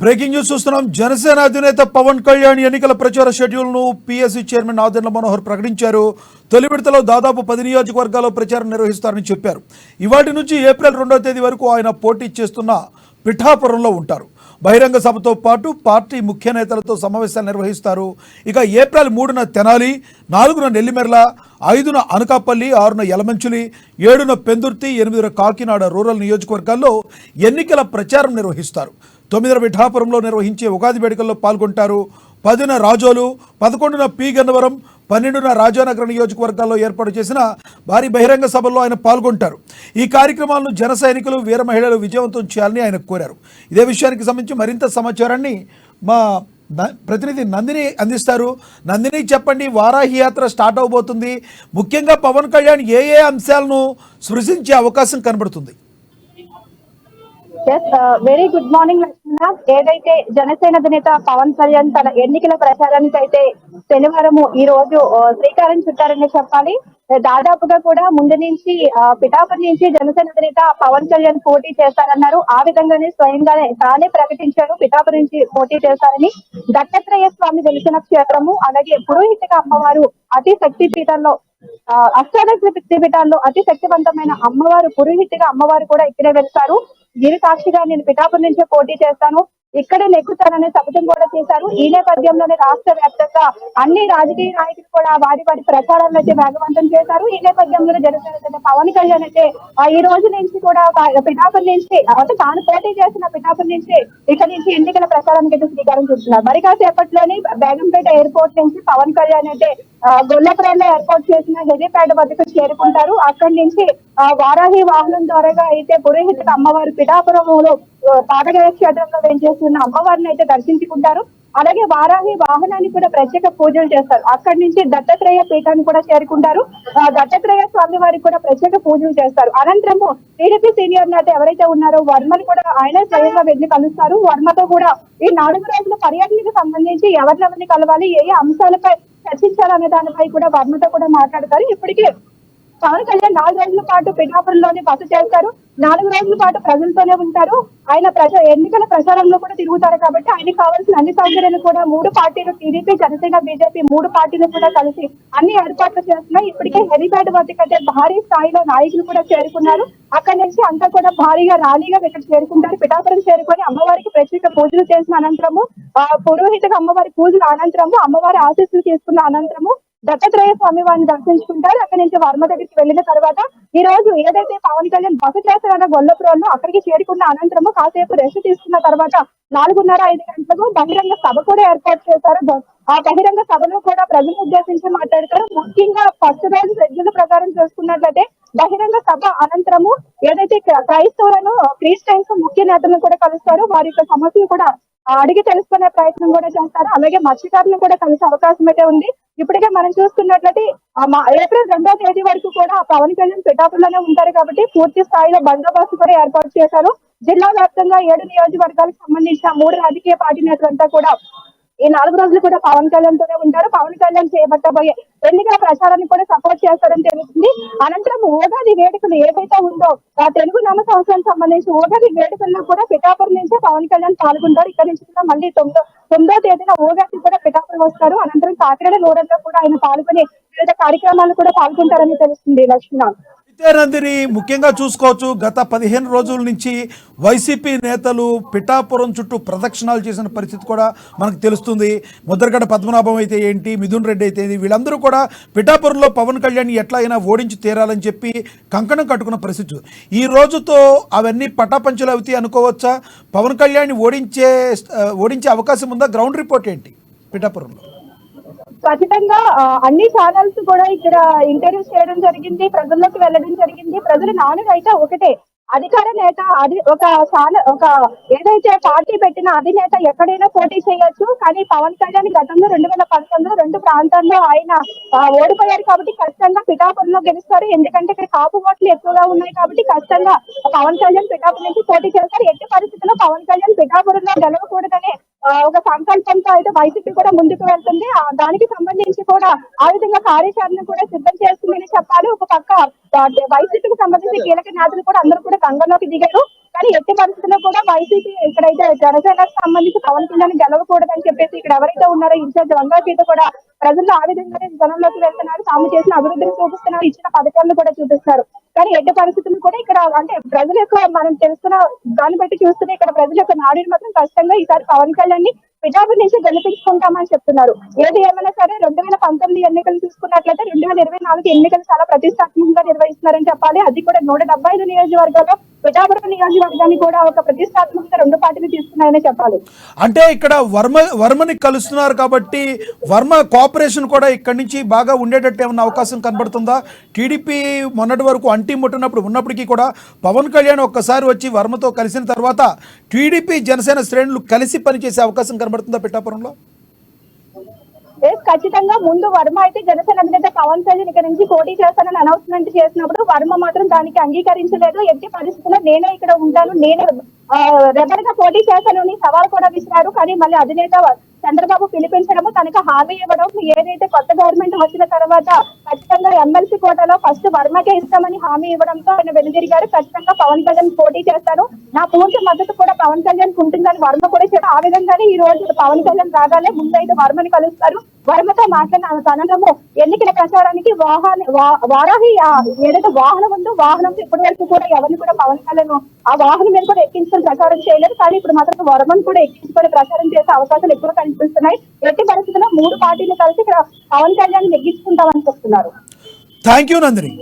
Breaking news చూస్తున్నాం. జనసేన అధినేత పవన్ కళ్యాణ్ ఎన్నికల ప్రచార షెడ్యూల్ను పీఎస్సీ చైర్మన్ నాదెండ్ల మనోహర్ ప్రకటించారు. తొలి విడతలో దాదాపు 10 నియోజకవర్గాల్లో ప్రచారం నిర్వహిస్తారని చెప్పారు. ఇవాటి నుంచి ఏప్రిల్ 2వ తేదీ వరకు ఆయన పోటీ చేస్తున్న పిఠాపురంలో ఉంటారు. బహిరంగ సభతో పాటు పార్టీ ముఖ్య నేతలతో సమావేశాలు నిర్వహిస్తారు. ఇక ఏప్రిల్ 3న తెనాలి, 4న నెల్లిమెర్ల, 5న అనకాపల్లి, 6న యలమంచిలి, 7న పెందుర్తి, 8న కాకినాడ రూరల్ నియోజకవర్గాల్లో ఎన్నికల ప్రచారం నిర్వహిస్తారు. 9న పిఠాపురంలో నిర్వహించే ఉగాది వేడుకల్లో పాల్గొంటారు. 10న రాజోలు, 11న పి గన్నవరం, 12న రాజానగర నియోజకవర్గాల్లో ఏర్పాటు చేసిన భారీ బహిరంగ సభల్లో ఆయన పాల్గొంటారు. ఈ కార్యక్రమాలను జన సైనికులు, వీర మహిళలు విజయవంతం చేయాలని ఆయన కోరారు. ఇదే విషయానికి సంబంధించి మరింత సమాచారాన్ని మా ప్రతినిధి నందిని అందిస్తారు. నందిని, చెప్పండి, వారాహి యాత్ర స్టార్ట్ అవబోతుంది. ముఖ్యంగా పవన్ కళ్యాణ్ ఏ అంశాలను సృజించే అవకాశం కనబడుతుంది? వెరీ గుడ్ మార్నింగ్ లక్ష్మణ. ఏదైతే జనసేన అధినేత పవన్ కళ్యాణ్ తన ఎన్నికల ప్రచారానికి అయితే శనివారం ఈ రోజు శ్రీకారం చుట్టారని చెప్పాలి. దాదాపుగా కూడా ముందు నుంచి పిఠాపురం నుంచి జనసేన అధినేత పవన్ కళ్యాణ్ పోటీ చేస్తారన్నారు. ఆ విధంగానే స్వయంగానే తానే ప్రకటించారు పిఠాపురం నుంచి పోటీ చేస్తారని. దత్తాత్రేయ స్వామి వెలిసిన క్షేత్రము, అలాగే పురోహితిక అమ్మవారు అతి శక్తి పీఠంలో, అష్టాదశ శక్తి పీఠాల్లో అతి శక్తివంతమైన అమ్మవారు, పురోహితిగా అమ్మవారు కూడా ఇక్కడే వెళ్తారు. దీని సాక్షిగా నేను పిఠాపురం నుంచి పోటీ చేస్తాను, ఇక్కడే నెగ్గుతాననే శపథం కూడా చేశారు. ఈ నేపథ్యంలోనే రాష్ట్ర వ్యాప్తంగా అన్ని రాజకీయ నాయకులు కూడా వారి ప్రచారాలను అయితే వేగవంతం చేశారు. ఈ నేపథ్యంలో జనసేన పవన్ కళ్యాణ్ అయితే ఈ రోజు నుంచి కూడా పిఠాపురం నుంచి, అంటే తాను పోటీ చేసిన పిఠాపురం నుంచి ఇక్కడ నుంచి ఎన్నికల ప్రచారానికి అయితే శ్రీకారం చుడుతున్నారు. మరి కాసేపట్లోని బేగంపేట ఎయిర్పోర్ట్ నుంచి పవన్ కళ్యాణ్ అయితే గొల్లపురంలో ఏర్పాటు చేసిన హెలీప్యాడ్ వద్దకు చేరుకుంటారు. అక్కడి నుంచి వారాహి వాహనం ద్వారా అయితే పురోహిత అమ్మవారు పిఠాపురంలో పాదగయ క్షేత్రంలో వేంచేస్తున్న అమ్మవారిని అయితే దర్శించుకుంటారు. అలాగే వారాహి వాహనాన్ని కూడా ప్రత్యేక పూజలు చేస్తారు. అక్కడి నుంచి దత్తాత్రేయ పీఠాన్ని కూడా చేరుకుంటారు. దత్తాత్రేయ స్వామి వారికి కూడా ప్రత్యేక పూజలు చేస్తారు. అనంతరము టీడీపీ సీనియర్ నేత ఎవరైతే ఉన్నారో వర్మని కూడా ఆయన స్వయంగా వెళ్లి కలుస్తారు. వర్మతో కూడా ఈ 4 రోజుల పర్యటనకు సంబంధించి ఎవరినెవరిని కలవాలి, ఏ అంశాలపై చర్చించాలనే దానిపై కూడా వర్మతో కూడా మాట్లాడతారు. ఇప్పటికే పవన్ కళ్యాణ్ 4 రోజుల పాటు పిఠాపురంలోనే బస చేస్తారు. 4 రోజుల పాటు ప్రజలతోనే ఉంటారు. ఆయన ఎన్నికల ప్రచారంలో కూడా తిరుగుతారు. కాబట్టి ఆయనకు కావాల్సిన అన్ని సౌకర్యాలు కూడా 3 పార్టీలు, టీడీపీ, జనసేన, బీజేపీ 3 పార్టీలు కూడా కలిసి అన్ని ఏర్పాట్లు చేస్తున్నాయి. ఇప్పటికే హెలీప్యాడ్ వద్దకంటే భారీ స్థాయిలో నాయకులు కూడా చేరుకున్నారు. అక్కడి నుంచి అంతా కూడా భారీగా ర్యాలీగా ఇక్కడ చేరుకుంటారు. పిఠాపురం చేరుకొని అమ్మవారికి ప్రత్యేక పూజలు చేసిన అనంతరము, పురోహితగా అమ్మవారి పూజలు అనంతరము, అమ్మవారి ఆశీస్సులు తీసుకున్న అనంతరము దత్తాత్రేయ స్వామి వారిని దర్శించుకుంటారు. అక్కడి నుంచి వర్మ దగ్గరికి వెళ్లిన తర్వాత ఈ రోజు ఏదైతే పవన్ కళ్యాణ్ బస చేస్తారన్న గొల్లపురంలో అక్కడికి చేరుకున్న అనంతరము కాసేపు రెస్ట్ తీసుకున్న తర్వాత 4:30-5 గంటలకు బహిరంగ సభ కూడా ఏర్పాటు చేశారు. ఆ బహిరంగ సభలో కూడా ప్రజలను ఉద్దేశించి మాట్లాడతారు. ముఖ్యంగా ఫస్ట్ రోజు షెడ్యూల్ ప్రకారం చూసుకున్నట్లయితే బహిరంగ సభ అనంతరము ఏదైతే క్రైస్తవులను, క్రిస్టియన్స్ ముఖ్య నేతలను కూడా కలుస్తారు. వారి యొక్క సమస్యలు కూడా అడిగి తెలుసుకునే ప్రయత్నం కూడా చేస్తారు. అలాగే మత్స్యకారులను కూడా కలిసే అవకాశం అయితే ఉంది. ఇప్పటికే మనం చూసుకున్నట్లయితే ఏప్రిల్ 2వ తేదీ వరకు కూడా పవన్ కళ్యాణ్ పిఠాపురంలోనే ఉంటారు. కాబట్టి పూర్తి స్థాయిలో బందోబస్తు కూడా ఏర్పాటు చేశారు. జిల్లా వ్యాప్తంగా 7 నియోజకవర్గాలకు సంబంధించిన 3 రాజకీయ పార్టీ నేతలంతా కూడా ఈ 4 రోజులు కూడా పవన్ కళ్యాణ్ తోనే ఉంటారు. పవన్ కళ్యాణ్ చేపట్టబోయే ఎన్నికల ప్రచారాన్ని కూడా సపోర్ట్ చేస్తారని తెలుస్తుంది. అనంతరం ఉగాది వేడుకలు ఏదైతే ఉందో ఆ తెలుగు నామ సంవత్సరానికి సంబంధించి ఉగాది వేడుకల్లో కూడా పిఠాపురం నుంచే పవన్ కళ్యాణ్ పాల్గొంటారు. ఇక్కడ నుంచి కూడా మళ్ళీ 9వ తేదీన ఉగాది కూడా పిఠాపురం వస్తారు. అనంతరం కాకినాడ రూరల్లో కూడా ఆయన పాల్గొని వివిధ కార్యక్రమాలు కూడా పాల్గొంటారని తెలుస్తుంది. లక్ష్మణ, నందిని, ముఖ్యంగా చూసుకోవచ్చు, గత 15 రోజుల నుంచి వైసీపీ నేతలు పిఠాపురం చుట్టూ ప్రదక్షిణాలు చేసిన పరిస్థితి కూడా మనకు తెలుస్తుంది. ముద్రగడ పద్మనాభం అయితే ఏంటి, మిథున్ రెడ్డి అయితే వీళ్ళందరూ కూడా పిఠాపురంలో పవన్ కళ్యాణ్ ఎట్లా అయినా ఓడించి తీరాలని చెప్పి కంకణం కట్టుకున్న పరిస్థితి. ఈ రోజుతో అవన్నీ పటాపంచలు అవుతాయి అనుకోవచ్చా? పవన్ కళ్యాణ్ ఓడించే అవకాశం ఉందా? గ్రౌండ్ రిపోర్ట్ ఏంటి పిఠాపురంలో? ఖచ్చితంగా అన్ని ఛానల్స్ కూడా ఇక్కడ ఇంటర్వ్యూస్ చేయడం జరిగింది, ప్రజల్లోకి వెళ్ళడం జరిగింది. ప్రజలు నాలుగు అయితే ఒకటే, అధికార నేత ఒక ఏదైతే పార్టీ పెట్టిన అధినేత ఎక్కడైనా పోటీ చేయొచ్చు. కానీ పవన్ కళ్యాణ్ గతంలో 2019లో 2 ప్రాంతాల్లో ఆయన ఓడిపోయారు. కాబట్టి ఖచ్చితంగా పిఠాపురంలో గెలుస్తారు. ఎందుకంటే ఇక్కడ కాపు ఓట్లు ఎక్కువగా ఉన్నాయి. కాబట్టి ఖచ్చితంగా పవన్ కళ్యాణ్ పిఠాపురం నుంచి పోటీ చేస్తారు. ఎట్టి పరిస్థితుల్లో పవన్ కళ్యాణ్ పిఠాపురంలో గెలవకూడదనే ఒక సంకల్పంతో అయితే వైసీపీ కూడా ముందుకు వెళ్తుంది. దానికి సంబంధించి కూడా ఆ విధంగా కార్యాచరణ కూడా సిద్ధం చేస్తుందని చెప్పాలి. ఒక పక్క వైసీపీకి సంబంధించి కీలక నేతలు కూడా అందరూ కూడా రంగంలోకి దిగారు. కానీ ఎట్టి పరిస్థితుల్లో కూడా వైసీపీ ఇక్కడైతే జనసేనకు సంబంధించి పవన్ కళ్యాణ్ గెలవకూడదని చెప్పేసి ఇక్కడ ఎవరైతే ఉన్నారో ఇన్ఛార్జ్ వంగా సీత కూడా ప్రజలు ఆ విధంగానే జనంలోకి వెళ్తున్నారు, తాము చేసిన అభివృద్ధిని చూపిస్తున్నారు, ఇచ్చిన పథకాలను కూడా చూపిస్తారు. కానీ ఎట్టి పరిస్థితులు కూడా ఇక్కడ అంటే ప్రజల యొక్క మనం తెలుసుకున్న దాన్ని బట్టి చూస్తూనే ఇక్కడ ప్రజల యొక్క నాడిని మాత్రం ఖచ్చితంగా ఈసారి పవన్ కళ్యాణ్ ని పిఠాపురం నుంచి గెలిపించుకుంటామని చెప్తున్నారు. ఏది ఏమైనా సరే 2019 ఎన్నికలు చూసుకున్నట్లయితే 2024 ఎన్నికలు చాలా ప్రతిష్టాత్మకంగా నిర్వహిస్తున్నారని చెప్పాలి. అది కూడా 175 నియోజకవర్గాల్లో పిఠాపురం నియోజకవర్గాన్ని కూడా ఒక ప్రతిష్టాత్మకంగా రెండు పార్టీలు తీసుకున్నాయని చెప్పాలి. అంటే ఇక్కడ వర్మని కలుస్తున్నారు కాబట్టి వర్మ కోఆపరేషన్ కూడా ఇక్కడి నుంచి బాగా ఉండేటట్టు ఏమన్నా అవకాశం కనబడుతుందా? టీడీపీ మొన్నటి వరకు అంటి ముట్టినప్పుడు ఉన్నప్పటికీ కూడా పవన్ కళ్యాణ్ ఒక్కసారి వచ్చి వర్మతో కలిసిన తర్వాత టీడీపీ జనసేన శ్రేణులు కలిసి పనిచేసే అవకాశం కనబడుతుందా పిఠాపురంలో? ఖచ్చితంగా ముందు వర్మ అయితే జనసేన అధినేత పవన్ కళ్యాణ్ ఇక్కడ నుంచి పోటీ చేస్తానని అనౌన్స్మెంట్ చేసినప్పుడు వర్మ మాత్రం దానికి అంగీకరించలేదు. ఎట్టి పరిస్థితుల్లో నేనే ఇక్కడ ఉంటాను, నేను రెబల్ గా పోటీ చేస్తానని సవాల్ కూడా విసిరారు. కానీ మళ్ళీ అధినేత చంద్రబాబు పిలిపించడము, తనకు హామీ ఇవ్వడం, ఏదైతే కొత్త గవర్నమెంట్ వచ్చిన తర్వాత ఖచ్చితంగా ఎమ్మెల్సీ కోటాలో ఫస్ట్ వర్మకే ఇస్తామని హామీ ఇవ్వడంతో ఆయన వెనుదిరిగారు. ఖచ్చితంగా పవన్ కళ్యాణ్ పోటీ చేస్తారు, నా పూర్తి మద్దతు కూడా పవన్ కళ్యాణ్ ఉంటుందని వర్మ కూడా చెప్పారు. ఆ విధంగానే ఈ రోజు పవన్ కళ్యాణ్ రాగానే ముందైతే వర్మని కలుస్తారు. వర్మతో మాట్లాడిన తనము ఎన్నికల ప్రచారానికి వారాహి ఏదైతే వాహనం ఉందో వాహనం ఇప్పటి వరకు కూడా ఎవరిని కూడా పవన్ కళ్యాణ్ ఆ వాహనం మీద కూడా ఎక్కించుకొని ప్రచారం చేయలేదు. కానీ ఇప్పుడు మాత్రం వర్మను కూడా ఎక్కించుకొని ప్రచారం చేసే అవకాశాలు ఎక్కువ కనిపిస్తున్నాయి. ఎట్టి పరిస్థితుల్లో మూడు పార్టీలు కలిసి ఇక్కడ పవన్ కళ్యాణ్ నెగ్గించుకుంటామని చెప్తున్నారు. Thank you Nandini.